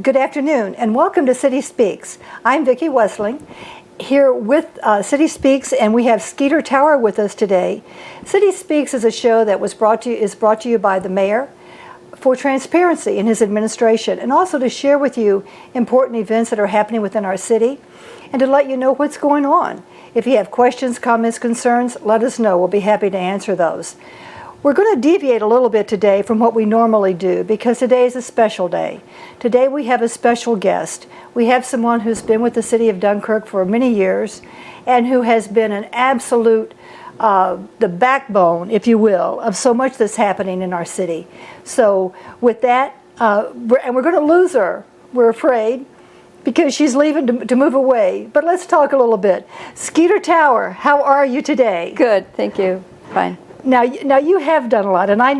Good afternoon and welcome to City Speaks. I'm Vicki Westling here with City Speaks, and we have Skeeter Tower with us today. City Speaks is a show that is brought to you by the mayor for transparency in his administration, and also to share with you important events that are happening within our city and to let you know what's going on. If you have questions, comments, concerns, let us know. We'll be happy to answer those. We're going to deviate a little bit today from what we normally do because today is a special day. Today we have a special guest. We have someone who's been with the city of Dunkirk for many years and who has been an absolute, the backbone, if you will, of so much that's happening in our city. So with that, we're going to lose her, we're afraid, because she's leaving to move away. But let's talk a little bit. Skeeter Tower, how are you today? Good, thank you. Fine. Now you have done a lot, and I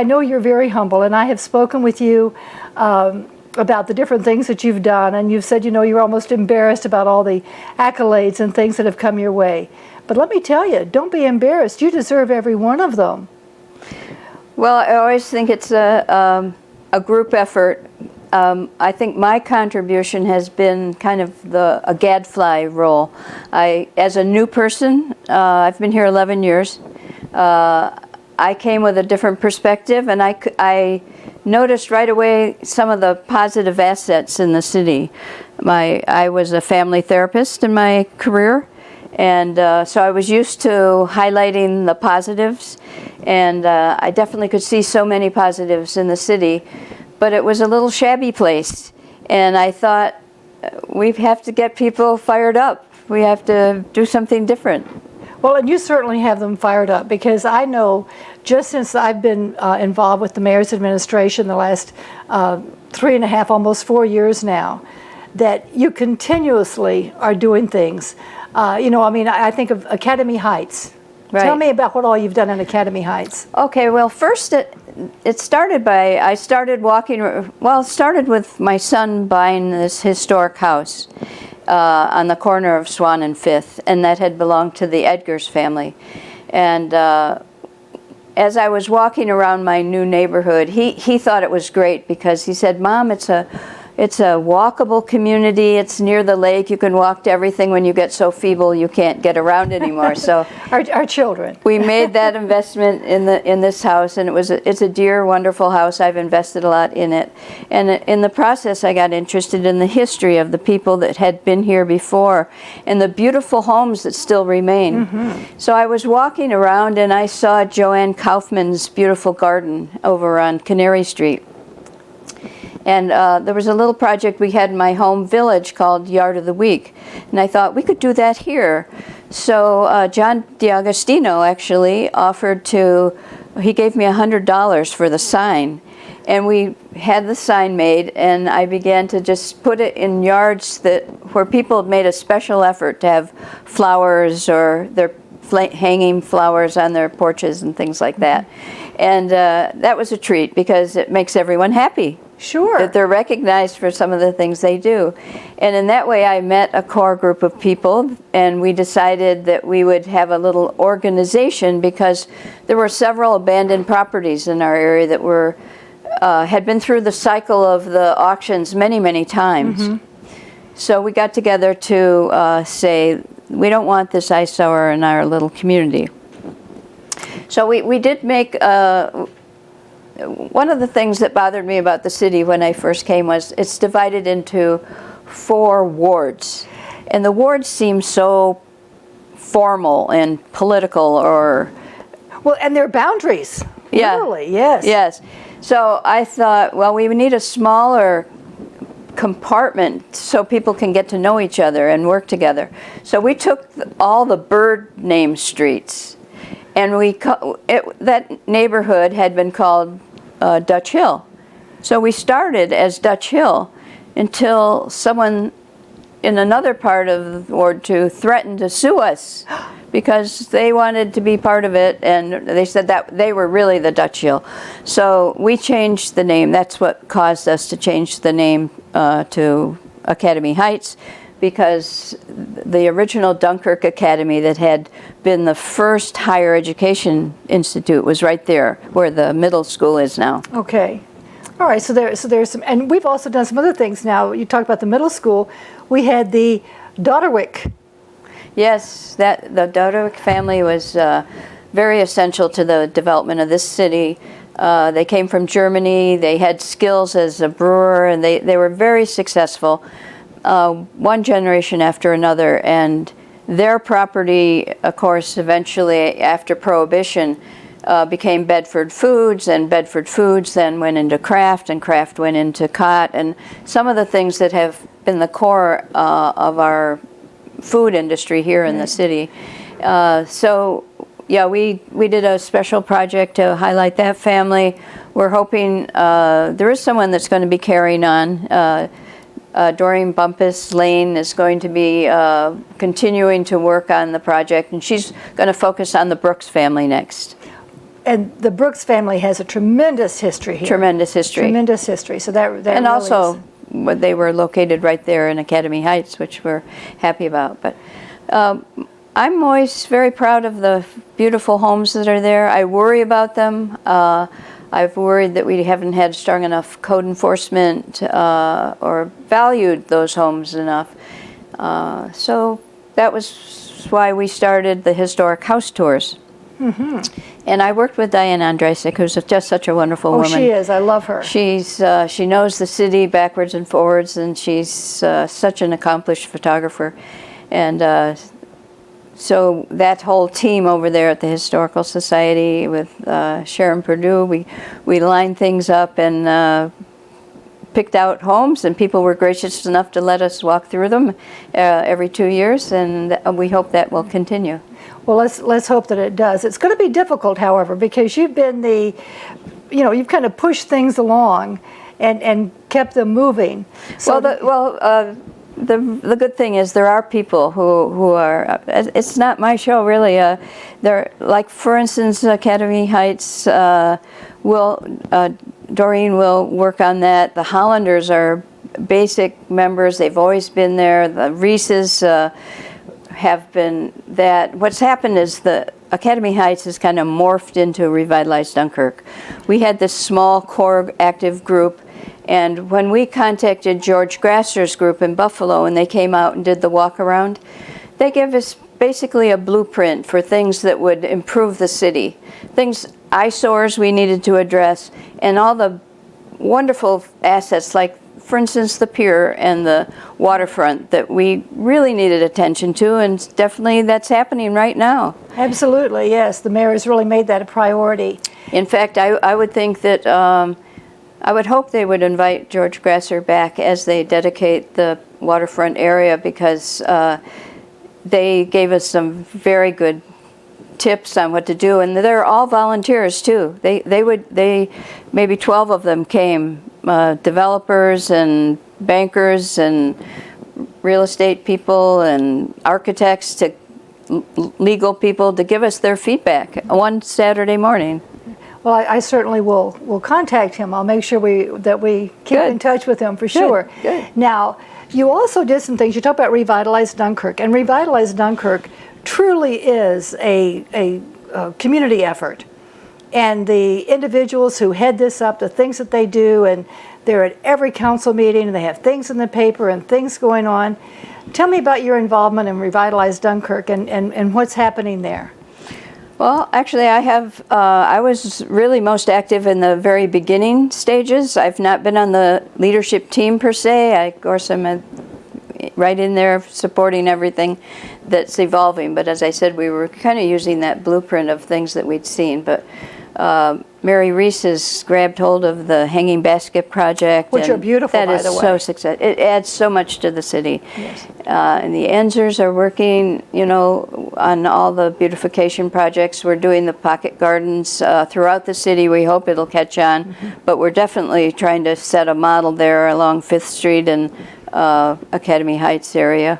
know you're very humble, and I have spoken with you about the different things that you've done, and you've said, you're almost embarrassed about all the accolades and things that have come your way. But let me tell you, don't be embarrassed. You deserve every one of them. Well, I always think it's a group effort. I think my contribution has been kind of a gadfly role. As a new person, I've been here 11 years. I came with a different perspective, and I noticed right away some of the positive assets in the city. I was a family therapist in my career, and so I was used to highlighting the positives, and I definitely could see so many positives in the city, but it was a little shabby place, and I thought we have to get people fired up. We have to do something different. Well, and you certainly have them fired up, because I know just since I've been involved with the mayor's administration the last 3.5, almost 4 years now, that you continuously are doing things. I think of Academy Heights. Right. Tell me about what all you've done in Academy Heights. Okay, well, first it started I started with my son buying this historic house on the corner of Swan and Fifth, and that had belonged to the Edgars family. And as I was walking around my new neighborhood, he thought it was great because he said, "Mom, it's a walkable community. It's near the lake. You can walk to everything when you get so feeble you can't get around anymore." So our children. We made that investment in this house, and it's a dear, wonderful house. I've invested a lot in it, and in the process, I got interested in the history of the people that had been here before, and the beautiful homes that still remain. Mm-hmm. So I was walking around, and I saw Joanne Kaufman's beautiful garden over on Canary Street. And there was a little project we had in my home village called Yard of the Week. And I thought we could do that here. So John DiAgostino actually he gave me $100 for the sign. And we had the sign made, and I began to just put it in yards where people had made a special effort to have flowers, or they're hanging flowers on their porches and things like that. And that was a treat because it makes everyone happy. Sure. That they're recognized for some of the things they do. And in that way, I met a core group of people, and we decided that we would have a little organization because there were several abandoned properties in our area that had been through the cycle of the auctions many, many times. Mm-hmm. So we got together to say, we don't want this eyesore in our little community. So we did make... One of the things that bothered me about the city when I first came was it's divided into 4 wards. And the wards seem so formal and political, Well, and their boundaries. Yeah. Literally, yes. Yes. So I thought, well, we need a smaller compartment so people can get to know each other and work together. So we took all the bird name streets, and that neighborhood had been called Dutch Hill. So we started as Dutch Hill until someone in another part of Ward 2 threatened to sue us because they wanted to be part of it, and they said that they were really the Dutch Hill. So we changed the name. That's what caused us to change the name to Academy Heights, because the original Dunkirk Academy that had been the first higher education institute was right there where the middle school is now. Okay. All right, so there's some, and we've also done some other things now. You talked about the middle school. We had the Dodderwick. Yes, the Dodderwick family was very essential to the development of this city. They came from Germany. They had skills as a brewer, and they were very successful, one generation after another. And their property, of course, eventually after Prohibition, became Bedford Foods, and Bedford Foods then went into Kraft, and Kraft went into Cott, and some of the things that have been the core of our food industry here in the city. So yeah, we did a special project to highlight that family. We're hoping there is someone that's going to be carrying on. Doreen Bumpus Lane is going to be continuing to work on the project, and she's going to focus on the Brooks family next. And the Brooks family has a tremendous history here. Tremendous history. Tremendous history. So that and really also, is. They were located right there in Academy Heights, which we're happy about. But I'm always very proud of the beautiful homes that are there. I worry about them. I've worried that we haven't had strong enough code enforcement or valued those homes enough. So that was why we started the historic house tours. Mm-hmm. And I worked with Diane Andresic, who's just such a wonderful woman. Oh, she is. I love her. She knows the city backwards and forwards, and she's such an accomplished photographer. And so that whole team over there at the Historical Society with Sharon Perdue, we lined things up and picked out homes, and people were gracious enough to let us walk through them every 2 years, and we hope that will continue. Well, let's hope that it does. It's going to be difficult, however, because you've been you've kind of pushed things along and kept them moving. So the good thing is there are people who are. It's not my show really. They're like, for instance, Academy Heights. Doreen will work on that. The Hollanders are basic members. They've always been there. The Reeses have been that. What's happened is the Academy Heights has kind of morphed into Revitalized Dunkirk. We had this small core active group, and when we contacted George Grasser's group in Buffalo and they came out and did the walk around, they gave us basically a blueprint for things that would improve the city, eyesores we needed to address, and all the wonderful assets like, for instance, the pier and the waterfront that we really needed attention to, and definitely that's happening right now. Absolutely, yes. The mayor has really made that a priority. In fact, I would think that, I would hope they would invite George Grasser back as they dedicate the waterfront area, because they gave us some very good tips on what to do, and they're all volunteers too. They maybe 12 of them came, developers and bankers and real estate people and architects to legal people, to give us their feedback one Saturday morning. Well, I certainly will contact him. I'll make sure that we keep Good. In touch with him for sure. Good. Now, you also did some things. You talked about Revitalize Dunkirk, and Revitalize Dunkirk truly is a community effort. And the individuals who head this up, the things that they do, and they're at every council meeting, and they have things in the paper and things going on. Tell me about your involvement in Revitalize Dunkirk and what's happening there. Well, actually, I was really most active in the very beginning stages. I've not been on the leadership team per se. Of course, I'm right in there supporting everything that's evolving. But as I said, we were kind of using that blueprint of things that we'd seen. But Mary Reese has grabbed hold of the Hanging Basket Project. Which are beautiful, by the way. That is so successful. It adds so much to the city. Yes. And the Enzers are working, on all the beautification projects. We're doing the pocket gardens throughout the city. We hope it'll catch on. Mm-hmm. But we're definitely trying to set a model there along 5th Street and Academy Heights area.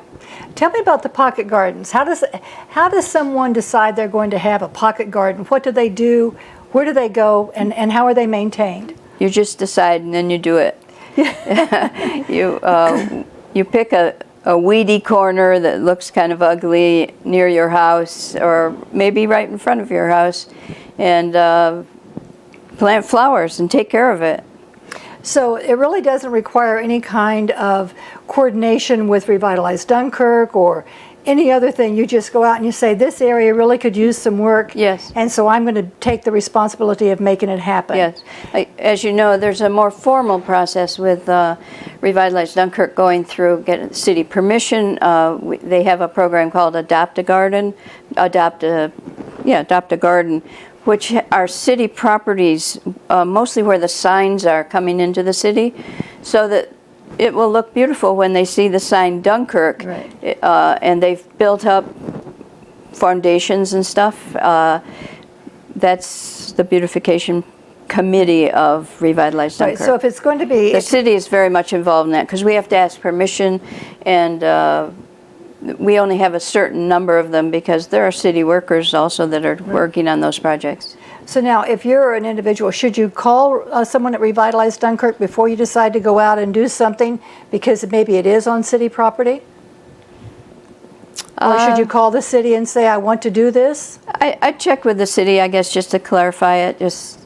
Tell me about the pocket gardens. How does someone decide they're going to have a pocket garden? What do they do? Where do they go? And how are they maintained? You just decide and then you do it. You pick a weedy corner that looks kind of ugly near your house, or maybe right in front of your house, and plant flowers and take care of it. So it really doesn't require any kind of coordination with Revitalize Dunkirk or any other thing. You just go out and you say, this area really could use some work. Yes. And so I'm going to take the responsibility of making it happen. Yes. As you know, there's a more formal process with Revitalize Dunkirk going through getting city permission. They have a program called Adopt a Garden, which are city properties, mostly where the signs are coming into the city, so that it will look beautiful when they see the sign Dunkirk. Right. And they've built up foundations and stuff. That's the beautification committee of Revitalize Dunkirk. Right, so if it's going to be... The city is very much involved in that because we have to ask permission, and we only have a certain number of them because there are city workers also that are working on those projects. So now, if you're an individual, should you call someone at Revitalize Dunkirk before you decide to go out and do something because maybe it is on city property? Or should you call the city and say, I want to do this? I'd check with the city, I guess, just to clarify it. Just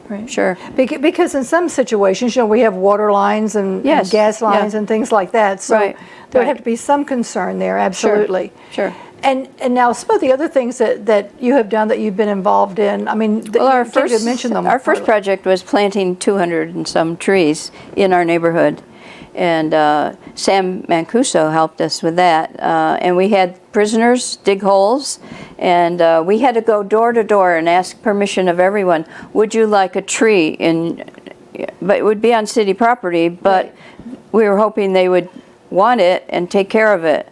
Right. Sure. Because in some situations, we have water lines and, Yes, and gas lines yeah. and things like that. So Right, there would right. have to be some concern there, absolutely. Sure. And now, some of the other things that you have done that you've been involved in, I mean, Well, you did mention them. our first project was planting 200 and some trees in our neighborhood. And Sam Mancuso helped us with that. And we had prisoners dig holes, and we had to go door to door and ask permission of everyone. Would you like a tree? But it would be on city property, but Right. we were hoping they would want it and take care of it.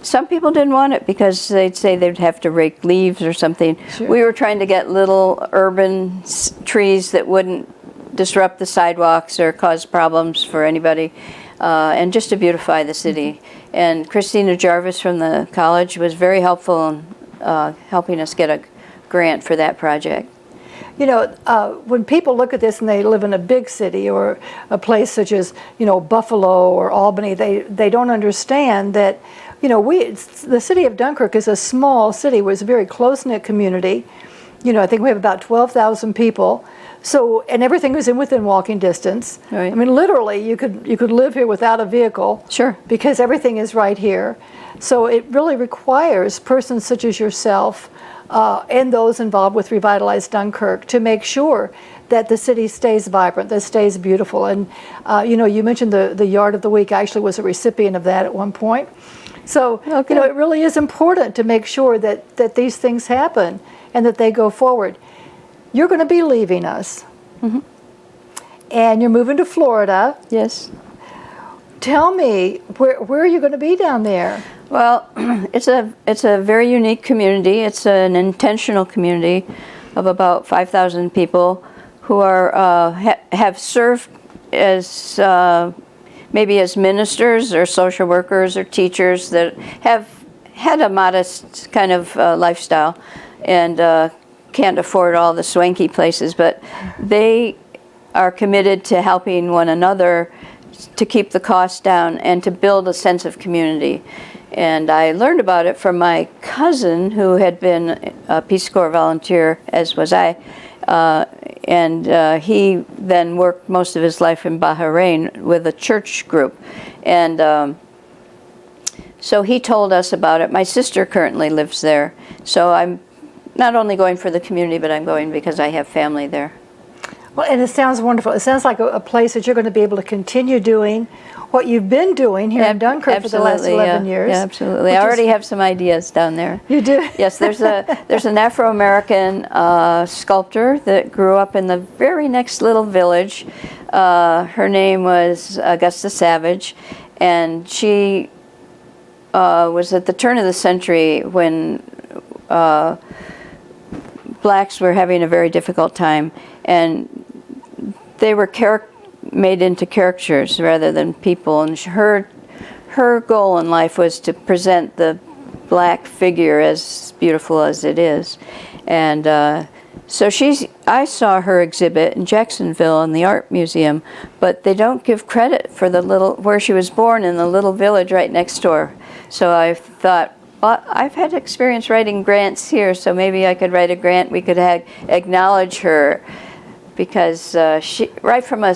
Some people didn't want it because they'd say they'd have to rake leaves or something. Sure. We were trying to get little urban trees that wouldn't disrupt the sidewalks or cause problems for anybody, and just to beautify the city. And Christina Jarvis from the college was very helpful in helping us get a grant for that project. When people look at this and they live in a big city or a place such as, Buffalo or Albany, they don't understand that, the city of Dunkirk is a small city. It was a very close-knit community. I think we have about 12,000 people. So, and everything was within walking distance. Right. I mean, literally, you could live here without a vehicle. Sure. Because everything is right here. So it really requires persons such as yourself and those involved with Revitalize Dunkirk to make sure that the city stays vibrant, that stays beautiful. And, you mentioned the Yard of the Week. I actually was a recipient of that at one point. So, Okay. it really is important to make sure that these things happen and that they go forward. You're going to be leaving us. Mm-hmm. And you're moving to Florida. Yes. Tell me, where are you going to be down there? Well, it's a very unique community. It's an intentional community of about 5,000 people who are have served as maybe as ministers or social workers or teachers that have had a modest kind of lifestyle and can't afford all the swanky places, but they are committed to helping one another to keep the costs down and to build a sense of community. And I learned about it from my cousin, who had been a Peace Corps volunteer, as was I, and he then worked most of his life in Bahrain with a church group. And so he told us about it. My sister currently lives there, so I'm not only going for the community, but I'm going because I have family there. Well, and it sounds wonderful. It sounds like a place that you're going to be able to continue doing what you've been doing here in Dunkirk for the last 11 years. Yeah, absolutely. I already have some ideas down there. You do? Yes, there's an Afro-American sculptor that grew up in the very next little village. Her name was Augusta Savage, and she was at the turn of the century when blacks were having a very difficult time, and they were made into caricatures rather than people. And her goal in life was to present the black figure as beautiful as it is. And so I saw her exhibit in Jacksonville in the art museum, but they don't give credit for where she was born, in the little village right next door. So I thought, well, I've had experience writing grants here, so maybe I could write a grant. We could acknowledge her, because she, right from a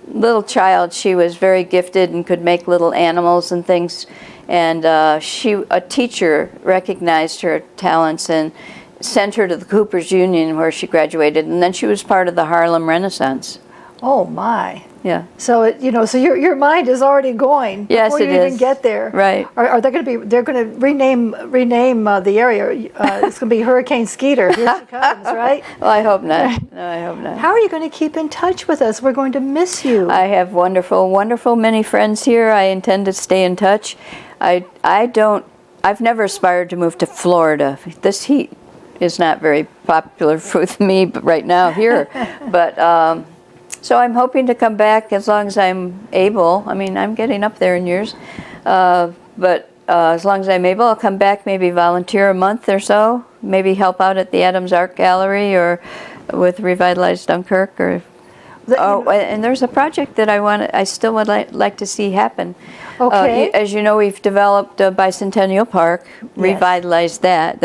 little child, she was very gifted and could make little animals and things. And a teacher recognized her talents and sent her to the Cooper's Union, where she graduated, and then she was part of the Harlem Renaissance. Oh my! Yeah. So so your mind is already going Yes, before you even get there. Right. Are they going to be? They're going to rename the area. It's going to be Hurricane Skeeter. Here she comes, right? Well, I hope not. No, I hope not. How are you going to keep in touch with us? We're going to miss you. I have wonderful, wonderful many friends here. I intend to stay in touch. I've never aspired to move to Florida. This heat is not very popular with me right now here. But so I'm hoping to come back as long as I'm able. I mean, I'm getting up there in years. But as long as I'm able, I'll come back, maybe volunteer a month or so, maybe help out at the Adams Art Gallery or with Revitalized Dunkirk. And there's a project that I still would like to see happen. Okay. As you know, we've developed a Bicentennial Park, revitalized that.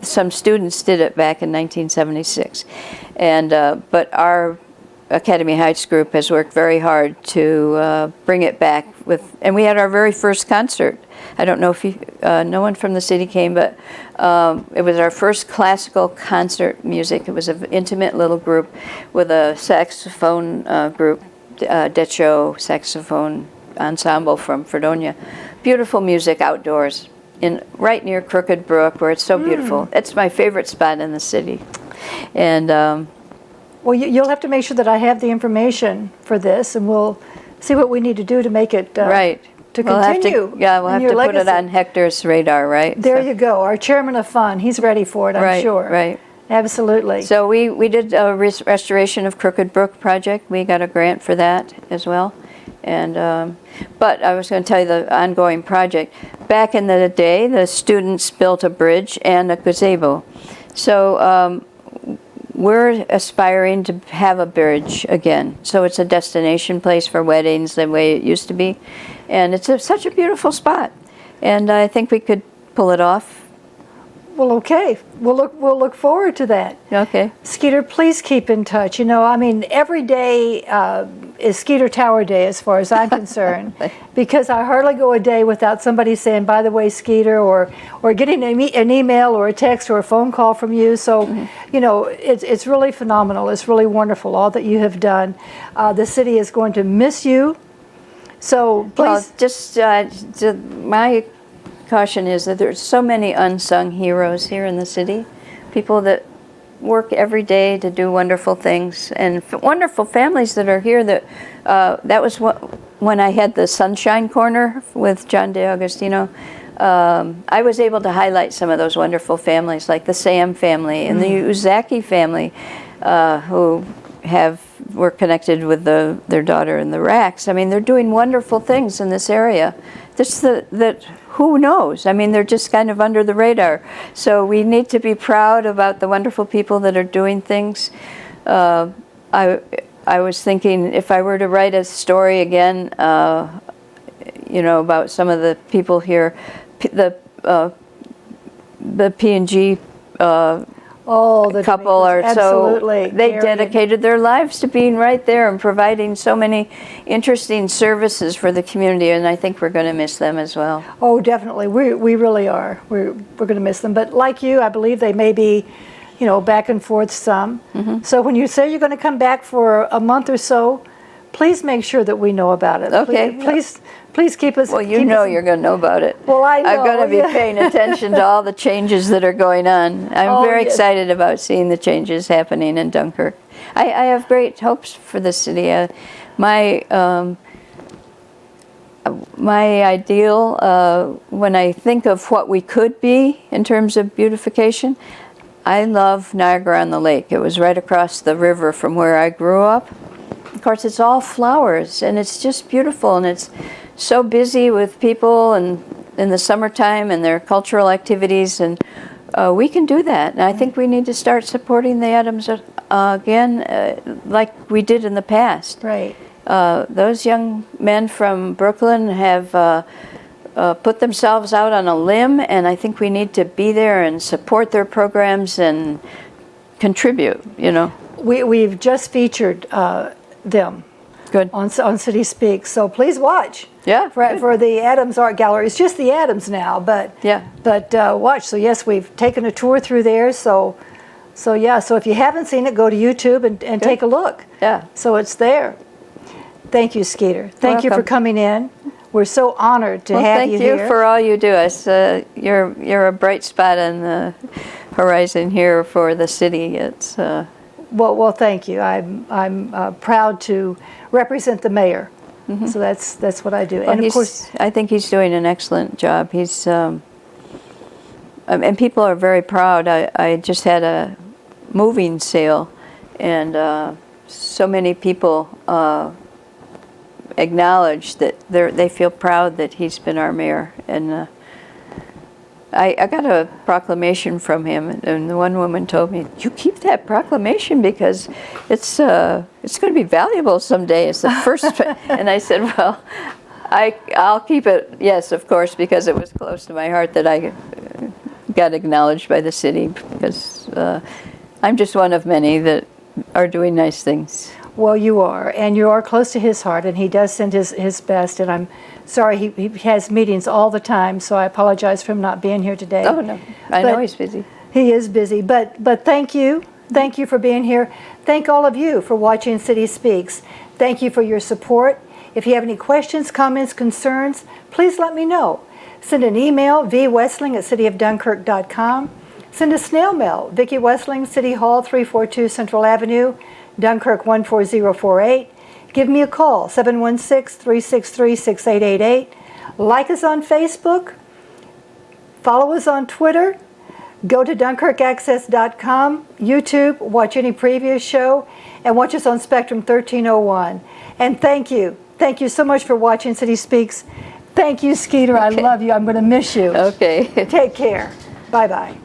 Some students did it back in 1976, and but our Academy Heights group has worked very hard to bring it back and we had our very first concert. I don't know if no one from the city came, but it was our first classical concert music. It was an intimate little group with a saxophone group, Decho saxophone ensemble from Fredonia. Beautiful music outdoors, right near Crooked Brook, where it's so beautiful. It's my favorite spot in the city, and. Well, you'll have to make sure that I have the information for this, and we'll see what we need to do to make it right. To continue. We'll have to put it on Hector's radar, right? There you go. Our chairman of fun, he's ready for it, I'm sure. Right. Absolutely. So we did a restoration of Crooked Brook project. We got a grant for that as well. And but I was going to tell you the ongoing project. Back in the day, the students built a bridge and a gazebo. So we're aspiring to have a bridge again. So it's a destination place for weddings the way it used to be. And it's such a beautiful spot. And I think we could pull it off. Well, okay. We'll look forward to that. Okay. Skeeter, please keep in touch. I mean, every day is Skeeter Tower Day as far as I'm concerned, because I hardly go a day without somebody saying, by the way, Skeeter, or getting an email or a text or a phone call from you. So, it's really phenomenal. It's really wonderful, all that you have done. The city is going to miss you. So please. Well, just my caution is that there's so many unsung heroes here in the city, people that work every day to do wonderful things, and wonderful families that are here. That was when I had the Sunshine Corner with John DeAugustino. I was able to highlight some of those wonderful families, like the Sam family and the Uzaki family, who were connected with their daughter in the Racks. I mean, they're doing wonderful things in this area. Who knows? I mean, they're just kind of under the radar. So we need to be proud about the wonderful people that are doing things. I was thinking, if I were to write a story again, about some of the people here, the P&G the couple are absolutely. They dedicated their lives to being right there and providing so many interesting services for the community, and I think we're going to miss them as well. Oh, definitely. We really are. We're going to miss them. But like you, I believe they may be, back and forth some. Mm-hmm. So when you say you're going to come back for a month or so, please make sure that we know about it. Okay. Please keep us. Well, you're going to know about it. Well, I know. I'm going to be paying attention to all the changes that are going on. I'm very excited about seeing the changes happening in Dunkirk. I have great hopes for the city. My ideal, when I think of what we could be in terms of beautification, I love Niagara-on-the-Lake. It was right across the river from where I grew up. Of course, it's all flowers, and it's just beautiful, and it's so busy with people and in the summertime and their cultural activities, and we can do that. And I think we need to start supporting the Adams again, like we did in the past. Right. Those young men from Brooklyn have put themselves out on a limb, and I think we need to be there and support their programs and contribute. We've just featured them Good. on City Speaks. So please watch. Yeah, good. For the Adams Art Gallery. It's just the Adams now, but Yeah. But watch. So yes, we've taken a tour through there. So yeah. So if you haven't seen it, go to YouTube and take a look. Yeah. So it's there. Thank you, Skeeter. Thank you for Welcome. coming in. We're so honored to have Thank you you here. for all you do. You're a bright spot on the horizon here for the city. It's Well, thank you. I'm proud to represent the mayor. So that's what I do. well, And of course, I think he's doing an excellent job. He's and people are very proud. I just had a moving sale, and so many people acknowledge that they feel proud that he's been our mayor. And I got a proclamation from him, and the one woman told me, "You keep that proclamation because it's going to be valuable someday. It's the first." And I said, "Well, I'll keep it. Yes, of course, because it was close to my heart that I got acknowledged by the city, because I'm just one of many that are doing nice things." well, you are, and you are close to his heart, and he does send his best. And I'm sorry, he has meetings all the time, so I apologize for him not being here today. Oh no, I know he's busy. He is busy, but thank you. Thank you for being here. Thank all of you for watching City Speaks. Thank you for your support. If you have any questions, comments, concerns, please let me know. Send an email, vwestling@cityofdunkirk.com. Send a snail mail, Vicki Westling, City Hall, 342 Central Avenue, Dunkirk 14048. Give me a call, 716-363-6888. Like us on Facebook. Follow us on Twitter. Go to DunkirkAccess.com, YouTube, watch any previous show, and watch us on Spectrum 1301. And thank you. Thank you so much for watching City Speaks. Thank you, Skeeter. I love you. I'm going to miss you. Okay. Take care. Bye-bye.